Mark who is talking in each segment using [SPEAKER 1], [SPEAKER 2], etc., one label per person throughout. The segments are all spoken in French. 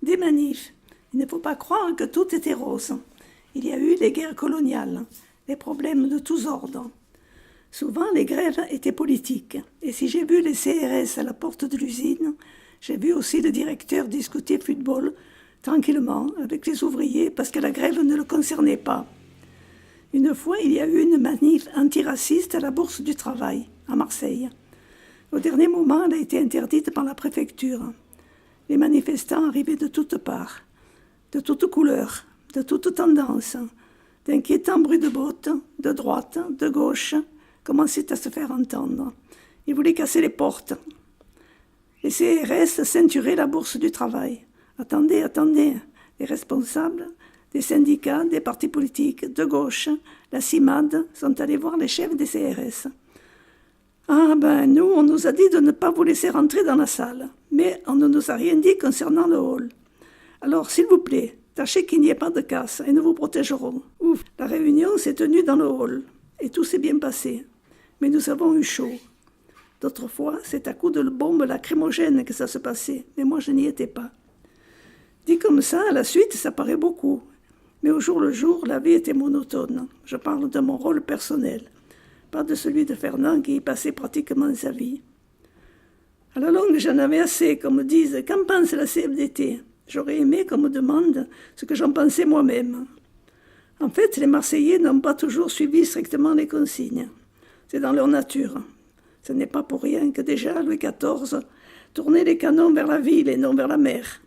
[SPEAKER 1] Des manifs. Il ne faut pas croire que tout était rose. Il y a eu les guerres coloniales, les problèmes de tous ordres. Souvent, les grèves étaient politiques. Et si j'ai vu les CRS à la porte de l'usine, j'ai vu aussi le directeur discuter football tranquillement avec les ouvriers parce que la grève ne le concernait pas. Une fois, il y a eu une manif antiraciste à la Bourse du Travail, à Marseille. Au dernier moment, elle a été interdite par la préfecture. Les manifestants arrivaient de toutes parts, de toutes couleurs, de toutes tendances. D'inquiétants bruits de bottes, de droite, de gauche, commençaient à se faire entendre. Ils voulaient casser les portes. Les CRS ceinturaient la Bourse du Travail. Attendez, les responsables des syndicats, des partis politiques, de gauche, la CIMAD, sont allés voir les chefs des CRS. Ah nous, on nous a dit de ne pas vous laisser rentrer dans la salle, mais on ne nous a rien dit concernant le hall. Alors, s'il vous plaît, tâchez qu'il n'y ait pas de casse et nous vous protégerons. Ouf, la réunion s'est tenue dans le hall et tout s'est bien passé, mais nous avons eu chaud. D'autres fois, c'est à coups de bombes lacrymogènes que ça se passait, mais moi je n'y étais pas. Dit comme ça, à la suite, ça paraît beaucoup. Mais au jour le jour, la vie était monotone. Je parle de mon rôle personnel, pas de celui de Fernand qui y passait pratiquement sa vie. À la longue, j'en avais assez qu'on me dise « Qu'en pense la CFDT ?» J'aurais aimé qu'on me demande ce que j'en pensais moi-même. En fait, les Marseillais n'ont pas toujours suivi strictement les consignes. C'est dans leur nature. Ce n'est pas pour rien que déjà, Louis XIV tournait les canons vers la ville et non vers la mer.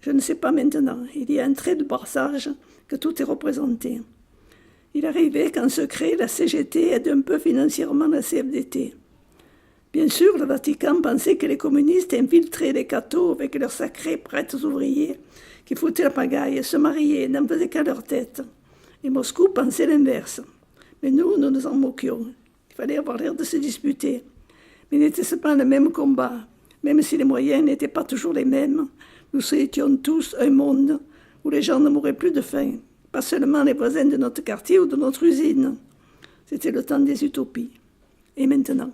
[SPEAKER 1] Je ne sais pas maintenant, il y a un trait de brassage que tout est représenté. Il arrivait qu'en secret, la CGT aide un peu financièrement la CFDT. Bien sûr, le Vatican pensait que les communistes infiltraient les cathos avec leurs sacrés prêtres ouvriers qui foutaient la pagaille, se mariaient, n'en faisaient qu'à leur tête. Et Moscou pensait l'inverse. Mais nous nous en moquions. Il fallait avoir l'air de se disputer. Mais n'était-ce pas le même combat? Même si les moyens n'étaient pas toujours les mêmes, nous étions tous un monde où les gens ne mouraient plus de faim. Pas seulement les voisins de notre quartier ou de notre usine. C'était le temps des utopies. Et maintenant?